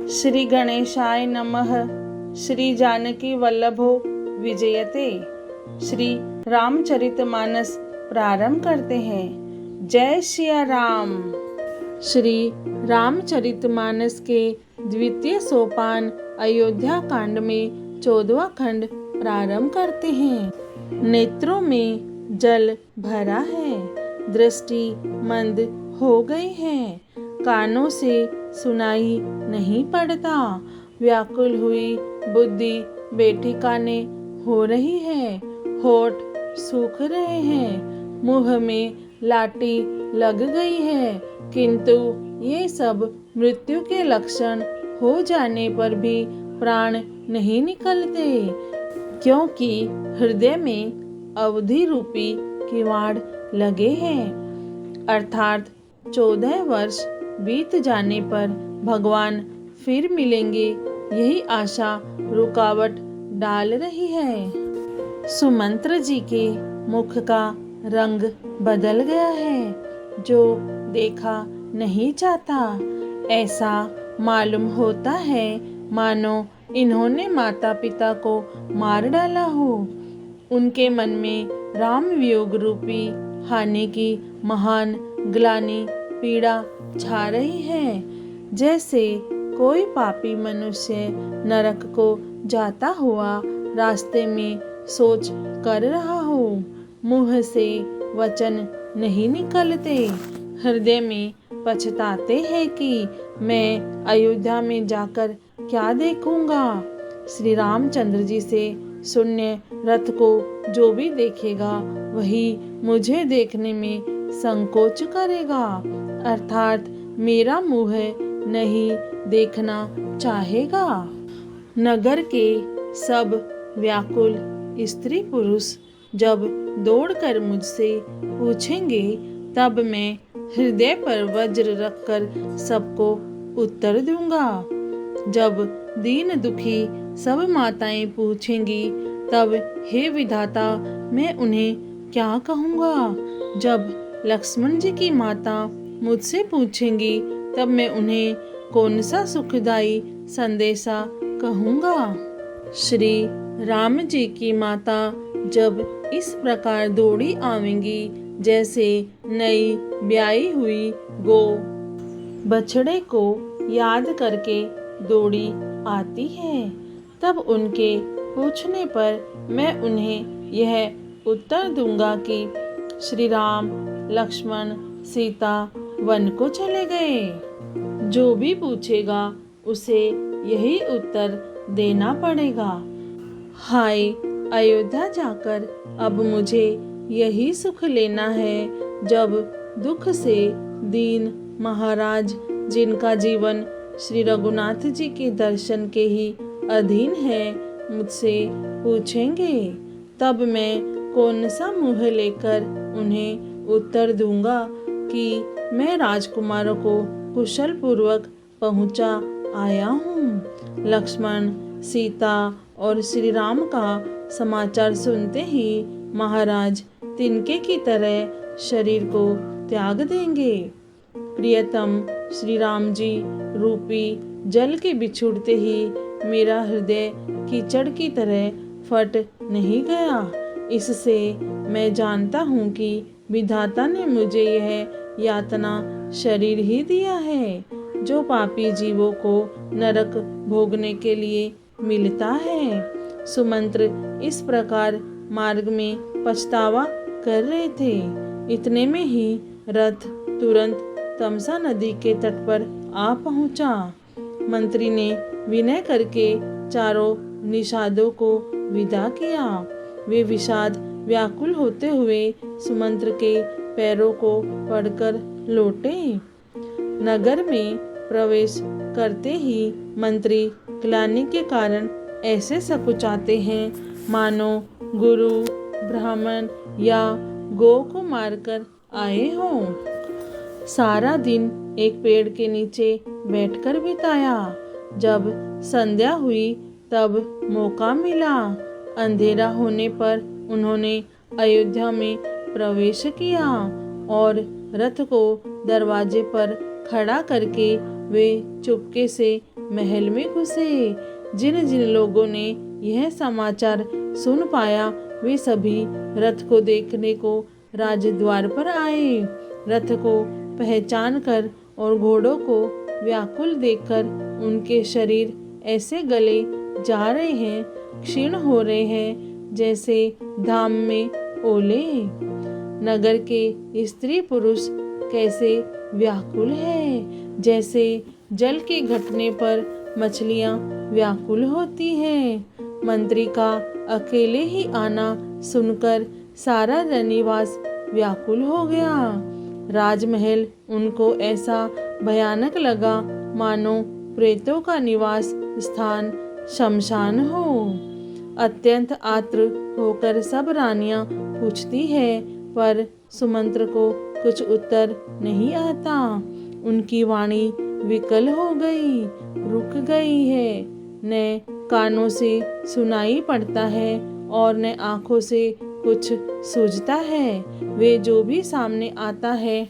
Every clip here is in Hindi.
श्री गणेशाय नमः। श्री जानकी वल्लभो विजयते। श्री रामचरितमानस प्रारंभ करते हैं। जय सिया राम। श्री रामचरितमानस के द्वितीय सोपान अयोध्या कांड में 14वां खंड प्रारंभ करते हैं। नेत्रों में जल भरा है, दृष्टि मंद हो गई है, कानों से सुनाई नहीं पड़ता, व्याकुल हुई बुद्धि बेठिकाने हो रही है, होठ सूख रहे हैं, मुंह में लाठी लग गई है, किंतु ये सब मृत्यु के लक्षण हो जाने पर भी प्राण नहीं निकलते, क्योंकि हृदय में अवधि रूपी किवाड़ लगे हैं। अर्थात 14 वर्ष बीत जाने पर भगवान फिर मिलेंगे, यही आशा रुकावट डाल रही है। सुमंत्र जी के मुख का रंग बदल गया है, जो देखा नहीं जाता। ऐसा मालूम होता है मानो इन्होंने माता पिता को मार डाला हो। उनके मन में राम वियोग रूपी हानि की महान ग्लानि पीड़ा छा रही है, जैसे कोई पापी मनुष्य नरक को जाता हुआ रास्ते में सोच कर रहा हो। मुंह से वचन नहीं निकलते, हृदय में पछताते हैं कि मैं अयोध्या में जाकर क्या देखूंगा। श्री रामचंद्र जी से शून्य रथ को जो भी देखेगा वही मुझे देखने में संकोच करेगा, अर्थात मेरा मुंह नहीं देखना चाहेगा। नगर के सब व्याकुल स्त्री पुरुष जब दौड़कर मुझसे पूछेंगे, तब मैं हृदय पर वज्र रखकर सबको उत्तर दूंगा। जब दीन दुखी सब माताएं पूछेंगी, तब हे विधाता मैं उन्हें क्या कहूँगा। जब लक्ष्मण जी की माता मुझसे पूछेंगी, तब मैं उन्हें कौन सा सुखदायी संदेशा कहूँगा। श्री राम जी की माता जब इस प्रकार दौड़ी आवेंगी, जैसे नई ब्याई हुई गौ बछड़े को याद करके दौड़ी आती है, तब उनके पूछने पर मैं उन्हें यह उत्तर दूंगा कि श्री राम लक्ष्मण सीता वन को चले गए। जो भी पूछेगा उसे यही उत्तर देना पड़ेगा। हाय अयोध्या जाकर अब मुझे यही सुख लेना है, जब दुख से दीन महाराज जिनका जीवन श्री रघुनाथ जी के दर्शन के ही अधीन है मुझसे पूछेंगे, तब मैं कौन सा मुंह लेकर उन्हें उत्तर दूंगा कि मैं राजकुमारों को कुशल पूर्वक पहुंचा आया हूँ। लक्ष्मण सीता और श्री राम का समाचार सुनते ही महाराज तिनके की तरह शरीर को त्याग देंगे। प्रियतम श्री राम जी रूपी जल के बिछुड़ते ही मेरा हृदय कीचड़ की तरह फट नहीं गया। इससे मैं जानता हूँ कि विधाता ने मुझे यह यातना शरीर ही दिया है, जो पापी जीवों को नरक भोगने के लिए मिलता है। सुमंत्र इस प्रकार मार्ग में पछतावा कर रहे थे। इतने में ही रथ तुरंत तमसा नदी के तट पर आ पहुंचा। मंत्री ने विनय करके चारों निषादों को विदा किया। वे विषाद व्याकुल होते हुए सुमंत्र के पैरों को पड़कर लौटे। नगर में प्रवेश करते ही मंत्री ग्लानि के कारण ऐसे सकुचाते हैं मानो गुरु ब्राह्मण या गौ को मारकर आए हों। सारा दिन एक पेड़ के नीचे बैठकर बिताया। जब संध्या हुई तब मौका मिला। अंधेरा होने पर उन्होंने अयोध्या में प्रवेश किया और रथ को दरवाजे पर खड़ा करके वे चुपके से महल में घुसे। जिन जिन लोगों ने यह समाचार सुन पाया वे सभी रथ को देखने को राजद्वार पर आए। रथ को पहचान कर और घोड़ों को व्याकुल देखकर उनके शरीर ऐसे गले जा रहे हैं, क्षीण हो रहे हैं जैसे धाम में ओले। नगर के स्त्री पुरुष कैसे व्याकुल है, जैसे जल के घटने पर मछलियां व्याकुल होती हैं। मंत्री का अकेले ही आना सुनकर सारा रनिवास व्याकुल हो गया। राजमहल उनको ऐसा भयानक लगा मानो प्रेतों का निवास स्थान शमशान हो। अत्यंत आत्र होकर सब रानियां पूछती है, पर सुमंत्र को कुछ उत्तर नहीं आता। उनकी वाणी विकल हो गई, रुक गई है। न कानों से सुनाई पड़ता है और न आंखों से कुछ सूझता है। वे जो भी सामने आता है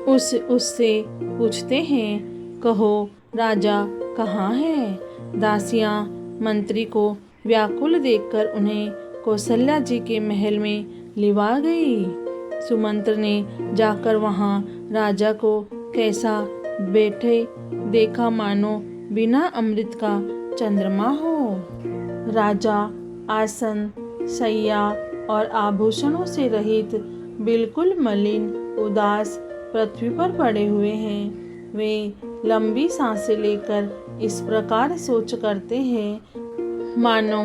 उससे पूछते हैं, कहो राजा कहाँ है। दासियां मंत्री को व्याकुल देखकर उन्हें कौशल्या जी के महल में लिवा गई। सुमंत्र ने जाकर वहां राजा को कैसा बैठे देखा मानो बिना अमृत का चंद्रमा हो। राजा आसन, शैया और आभूषणों से रहित बिल्कुल मलिन उदास पृथ्वी पर पड़े हुए हैं। वे लंबी सांसें लेकर इस प्रकार सोच करते हैं मानो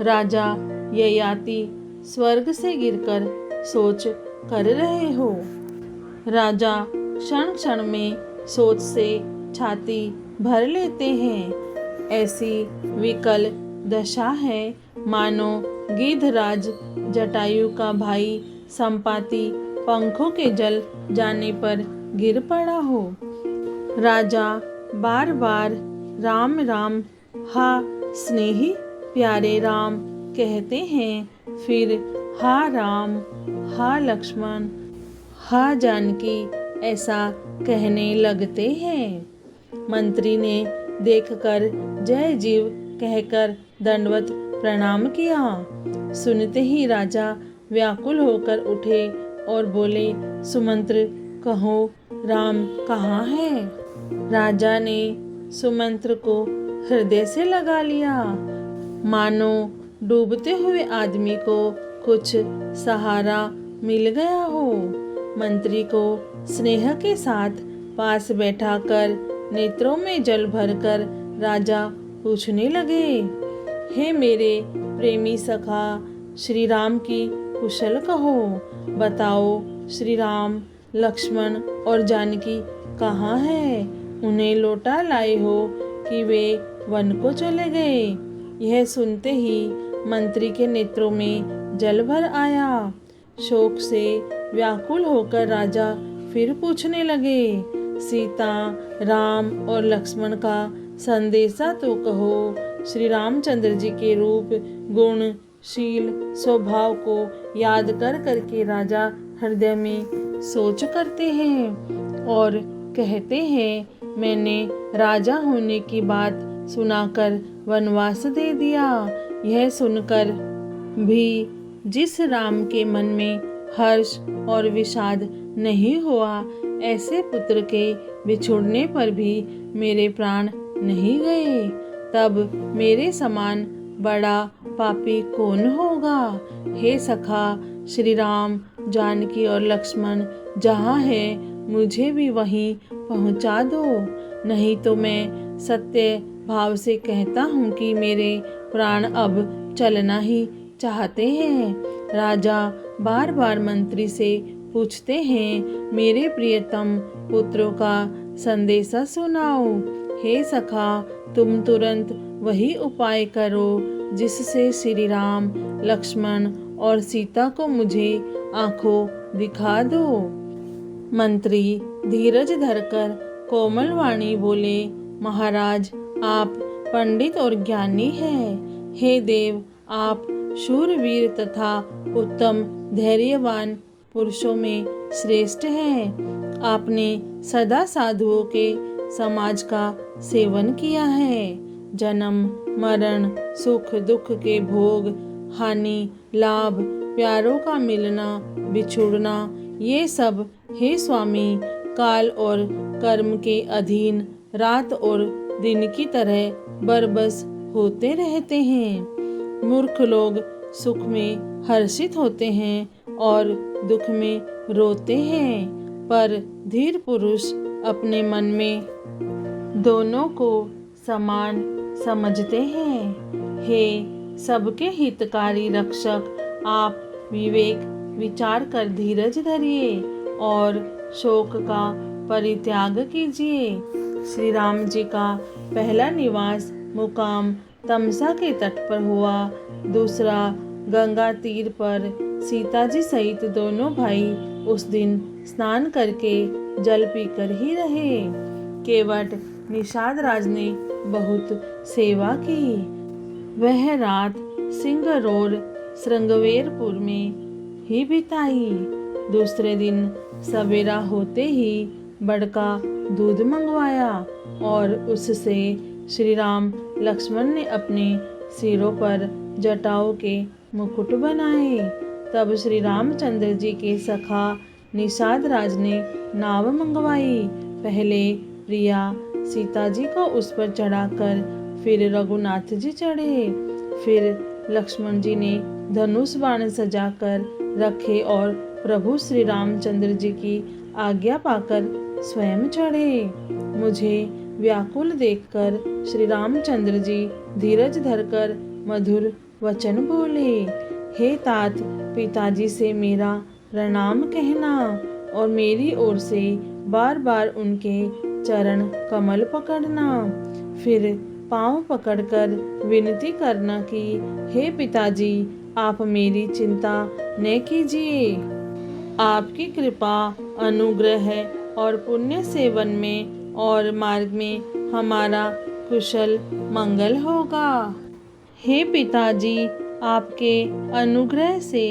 राजा ययाति स्वर्ग से गिरकर सोच कर रहे हो। राजा क्षण क्षण में सोच से छाती भर लेते हैं। ऐसी विकल दशा है मानो गिद्धराज जटायु का भाई संपाति पंखों के जल जाने पर गिर पड़ा हो। राजा बार बार राम राम हा स्नेही प्यारे राम कहते हैं, फिर हा राम, हा लक्ष्मण, हा जानकी ऐसा कहने लगते हैं। मंत्री ने देखकर जय जीव कहकर दंडवत प्रणाम किया। सुनते ही राजा व्याकुल होकर उठे और बोले, सुमंत्र कहो राम कहाँ है। राजा ने सुमंत्र को हृदय से लगा लिया, मानो डूबते हुए आदमी को कुछ सहारा मिल गया हो। मंत्री को स्नेह के साथ पास बैठाकर नेत्रों में जल भरकर राजा पूछने लगे, हे मेरे प्रेमी सखा श्री राम की कुशल कहो। बताओ श्री राम, लक्ष्मण और जानकी कहाँ है। उन्हें लौटा लाए हो कि वे वन को चले गए। यह सुनते ही मंत्री के नेत्रों में जल भर आया। शोक से व्याकुल होकर राजा फिर पूछने लगे, सीता, राम और लक्ष्मण का संदेशा तो कहो। श्री रामचंद्र जी के रूप, गुण, शील, स्वभाव को याद कर करके राजा हृदय में सोच करते हैं और कहते हैं, मैंने राजा होने की बात सुनाकर वनवास दे दिया। यह सुनकर भी जिस राम के मन में हर्ष और विषाद नहीं हुआ, ऐसे पुत्र के बिछुड़ने पर भी मेरे प्राण नहीं गए, तब मेरे समान बड़ा पापी कौन होगा। हे सखा श्री राम, जानकी और लक्ष्मण जहाँ है मुझे भी वहीं पहुँचा दो, नहीं तो मैं सत्य भाव से कहता हूँ कि मेरे प्राण अब चलना ही चाहते हैं। राजा बार बार मंत्री से पूछते हैं, मेरे प्रियतम पुत्रों का संदेशा सुनाओ। हे सखा, तुम तुरंत वही उपाय करो जिससे श्री राम, लक्ष्मण और सीता को मुझे आंखों दिखा दो। मंत्री धीरज धरकर कोमल वाणी बोले, महाराज आप पंडित और ज्ञानी हैं। हे देव, आप शूरवीर तथा उत्तम धैर्यवान पुरुषों में श्रेष्ठ हैं। आपने सदा साधुओं के समाज का सेवन किया है। जन्म मरण, सुख दुख के भोग, हानि लाभ, प्यारों का मिलना बिछुड़ना, ये सब हे स्वामी काल और कर्म के अधीन रात और दिन की तरह बरबस होते रहते हैं। मूर्ख लोग सुख में हर्षित होते हैं और दुख में रोते हैं, पर धीर पुरुष अपने मन में दोनों को समान समझते हैं। हे सबके हितकारी रक्षक, आप विवेक विचार कर धीरज धरिए और शोक का परित्याग कीजिए। श्री राम जी का पहला निवास मुकाम तमसा के तट पर हुआ, दूसरा गंगा तीर पर। सीता जी सहित दोनों भाई उस दिन स्नान करके जल पीकर ही रहे। केवट निषाद राज ने बहुत सेवा की। वह रात सिंगरौर श्रृंगवेरपुर में ही बिताई। दूसरे दिन सवेरा होते ही बड़का दूध मंगवाया और उससे श्री राम लक्ष्मण ने अपने सिरों पर जटाओं के मुकुट बनाए। तब श्री रामचंद्र जी के सखा निषाद राज ने नाव मंगवाई। पहले प्रिया सीता जी को उस पर चढ़ाकर फिर रघुनाथ जी चढ़े। फिर लक्ष्मण जी ने धनुष बाण सजाकर रखे और प्रभु श्री रामचंद्र जी की आज्ञा पाकर स्वयं चढ़े। मुझे व्याकुल देखकर श्री रामचंद्र जी धीरज धरकर मधुर वचन बोले। हे तात, पिताजी से मेरा प्रणाम कहना और मेरी ओर से बार बार उनके चरण कमल पकड़ना। फिर पांव पकड़कर विनती करना कि हे पिताजी, आप मेरी चिंता न कीजिए। आपकी कृपा, अनुग्रह और पुण्य सेवन में और मार्ग में हमारा कुशल मंगल होगा। हे पिताजी, आपके अनुग्रह से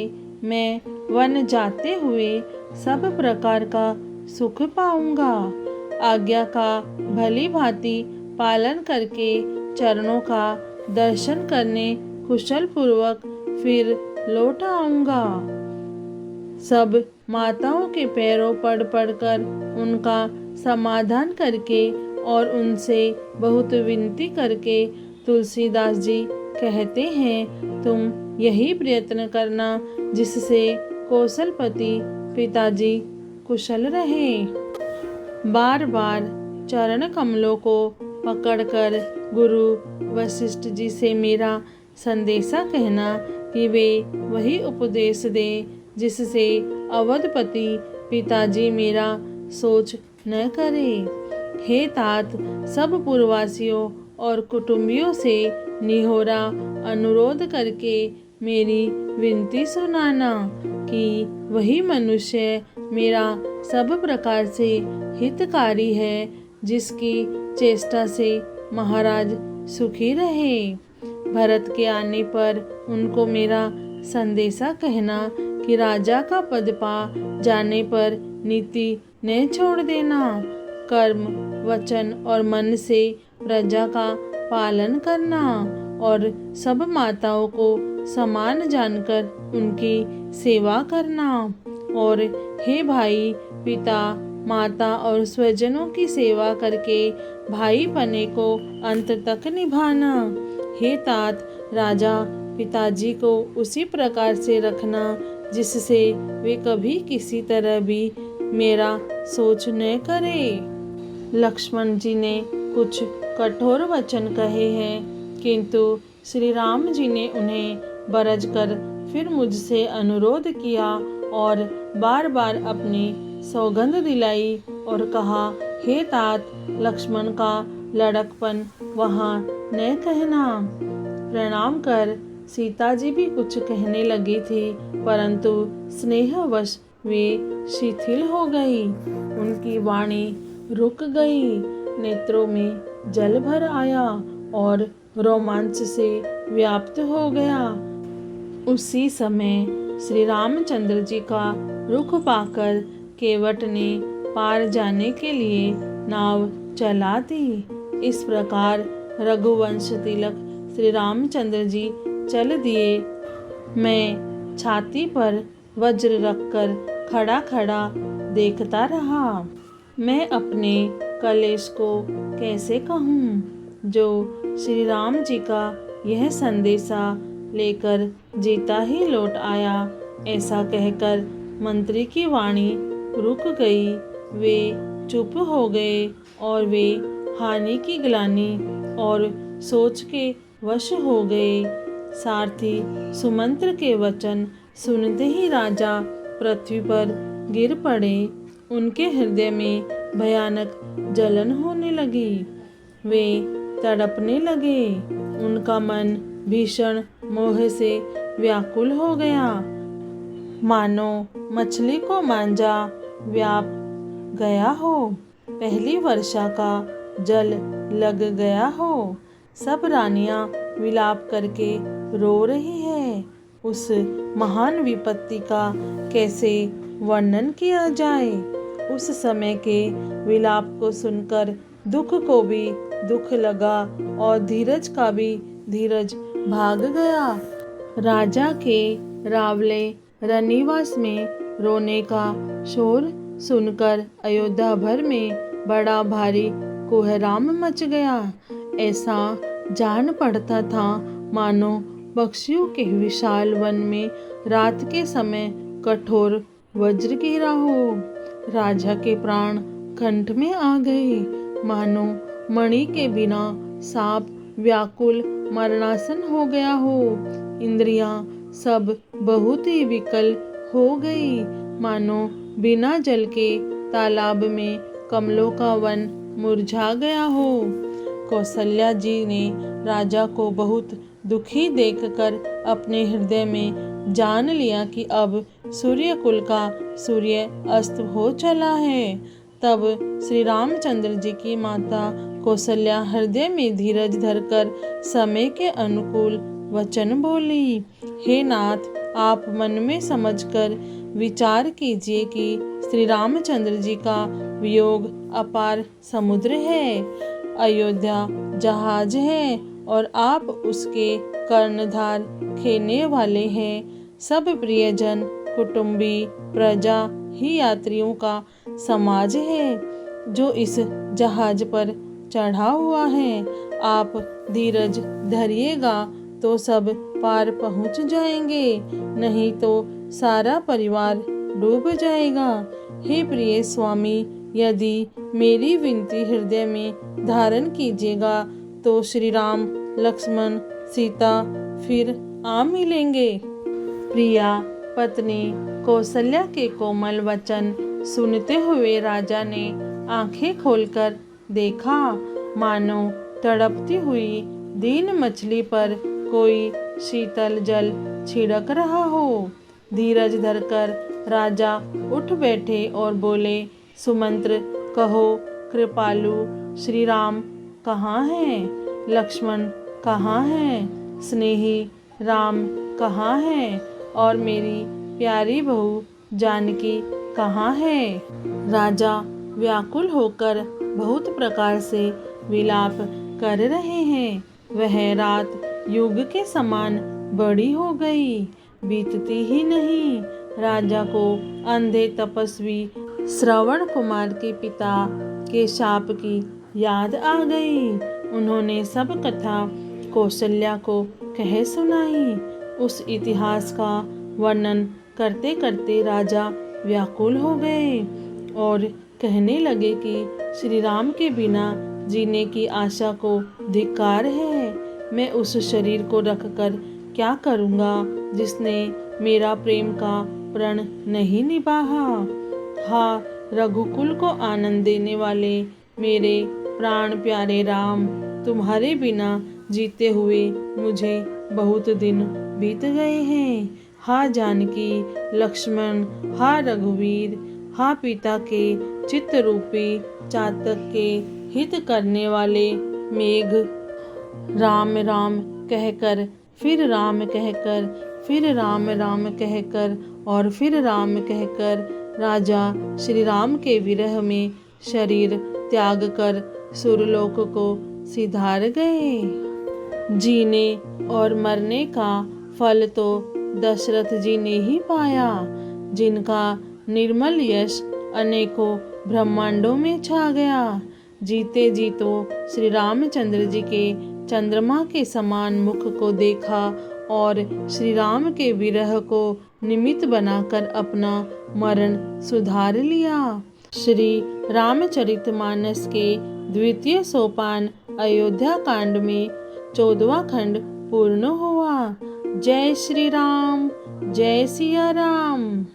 मैं वन जाते हुए सब प्रकार का सुख पाऊंगा। आज्ञा का भली भांति पालन करके चरणों का दर्शन करने कुशल पूर्वक फिर लौट आऊंगा। सब माताओं के पैरों पड़ उनका समाधान करके और उनसे बहुत विनती करके तुलसीदास जी कहते हैं, तुम यही प्रयत्न करना जिससे कौशलपति पिताजी कुशल रहे। बार बार चरण कमलों को पकड़कर गुरु वशिष्ठ जी से मेरा संदेशा कहना कि वे वही उपदेश दे जिससे अवधपति पिताजी मेरा सोच न करे। हे तात, सब पूर्ववासियों और कुटुंबियों से निहोरा अनुरोध करके मेरी विनती सुनाना कि वही मनुष्य मेरा सब प्रकार से हितकारी है जिसकी चेष्टा से महाराज सुखी रहे। भरत के आने पर उनको मेरा संदेशा कहना कि राजा का पद पा जाने पर नीति न छोड़ देना, कर्म वचन और मन से प्रजा का पालन करना और सब माताओं को समान जानकर उनकी सेवा करना। और हे भाई, पिता माता और स्वजनों की सेवा करके भाई पने को अंत तक निभाना। हे तात, राजा पिताजी को उसी प्रकार से रखना जिससे वे कभी किसी तरह भी मेरा सोच न करे। लक्ष्मण जी ने कुछ कठोर वचन कहे हैं, किंतु श्री राम जी ने उन्हें बरज कर फिर मुझसे अनुरोध किया और बार बार अपनी सौगंध दिलाई और कहा, हे तात, लक्ष्मण का लड़कपन वहाँ न कहना। प्रणाम कर सीता जी भी कुछ कहने लगी थी, परंतु स्नेहवश वे शिथिल हो गई। उनकी वाणी रुक गई, नेत्रों में जल भर आया और रोमांच से व्याप्त हो गया। उसी समय श्री रामचंद्र जी का रुख पाकर केवट ने पार जाने के लिए नाव चला दी। इस प्रकार रघुवंश तिलक श्री रामचंद्र जी चल दिए। मैं छाती पर वज्र रखकर खड़ा खड़ा देखता रहा। मैं अपने कलेश को कैसे कहूँ, जो श्री राम जी का यह संदेशा लेकर जीता ही लौट आया। ऐसा कहकर मंत्री की वाणी रुक गई। वे चुप हो गए और वे हानि की ग्लानि और सोच के वश हो गए। सारथी सुमंत्र के वचन सुनते ही राजा पृथ्वी पर गिर पड़े। उनके हृदय में भयानक जलन होने लगी। वे तड़पने लगे। उनका मन भीषण मोह से व्याकुल हो गया, मानो मछली को मांझा व्याप गया हो, पहली वर्षा का जल लग गया हो। सब रानियां विलाप करके रो रही है। उस महान विपत्ति का कैसे वर्णन किया जाए। उस समय के विलाप को सुनकर दुख को भी दुख लगा और धीरज का भी धीरज भाग गया। राजा के रावले रनिवास में रोने का शोर सुनकर अयोध्या भर में बड़ा भारी कोहराम मच गया। ऐसा जान पड़ता था मानो पक्षियों के विशाल वन में रात के समय कठोर वज्र गिरा हो। राजा के प्राण कंठ में आ गए, मानो मणि के बिना सांप व्याकुल मरणासन हो गया हो। इंद्रियां सब बहुत ही विकल हो गई, मानो बिना जल के तालाब में कमलों का वन मुरझा गया हो। कौशल्या जी ने राजा को बहुत दुखी देखकर अपने हृदय में जान लिया कि अब सूर्य कुल का सूर्य अस्त हो चला है। तब श्री रामचंद्र जी की माता कौशल्या हृदय में धीरज धरकर समय के अनुकूल वचन बोली। हे नाथ, आप मन में समझकर विचार कीजिए कि श्री रामचंद्र जी का वियोग अपार समुद्र है, अयोध्या जहाज है और आप उसके कर्णधार खेने वाले हैं। सब प्रियजन कुटुंबी प्रजा ही यात्रियों का समाज है जो इस जहाज पर चढ़ा हुआ है। आप धीरज धरिएगा तो सब पार पहुंच जाएंगे, नहीं तो सारा परिवार डूब जाएगा। हे प्रिय स्वामी, यदि मेरी विनती हृदय में धारण कीजिएगा तो श्री राम लक्ष्मण सीता फिर आ मिलेंगे। प्रिया पत्नी कौशल्या के कोमल वचन सुनते हुए राजा ने आंखें खोलकर देखा, मानो तड़पती हुई दीन मछली पर कोई शीतल जल छिड़क रहा हो। धीरज धरकर राजा उठ बैठे और बोले, सुमंत्र, कहो कृपालु श्री राम कहाँ हैं? लक्ष्मण कहाँ हैं? स्नेही राम कहाँ हैं? और मेरी प्यारी बहू जानकी कहाँ है? राजा व्याकुल होकर बहुत प्रकार से विलाप कर रहे हैं। वह रात युग के समान बड़ी हो गई, बीतती ही नहीं। राजा को अंधे तपस्वी श्रवण कुमार के पिता के शाप की याद आ गई। उन्होंने सब कथा कौशल्या को कह सुनाई। उस इतिहास का वर्णन करते करते राजा व्याकुल हो गए और कहने लगे कि श्री राम के बिना जीने की आशा को धिक्कार है। मैं उस शरीर को रखकर क्या करूँगा जिसने मेरा प्रेम का प्रण नहीं निभाया। हाँ, रघुकुल को आनंद देने वाले मेरे प्राण प्यारे राम, तुम्हारे बिना जीते हुए मुझे बहुत दिन बीत गए हैं। हाँ जानकी, लक्ष्मण, हाँ रघुवीर, हाँ पिता के चित्त रूपी चातक के हित करने वाले मेघ। राम राम कहकर फिर राम कहकर फिर राम राम कहकर और फिर राम कहकर राजा श्री राम के विरह में शरीर त्याग कर सुरलोक को सिधार गए। जीने और मरने का फल तो दशरथ जी ने ही पाया, जिनका निर्मल यश अनेकों ब्रह्मांडों में छा गया। जीते जी तो श्री रामचंद्र जी के चंद्रमा के समान मुख को देखा और श्री राम के विरह को निमित्त बनाकर अपना मरण सुधार लिया। श्री रामचरितमानस के द्वितीय सोपान अयोध्या कांड में 14वां खंड पूर्ण हुआ। जय श्री राम, जय सिया राम।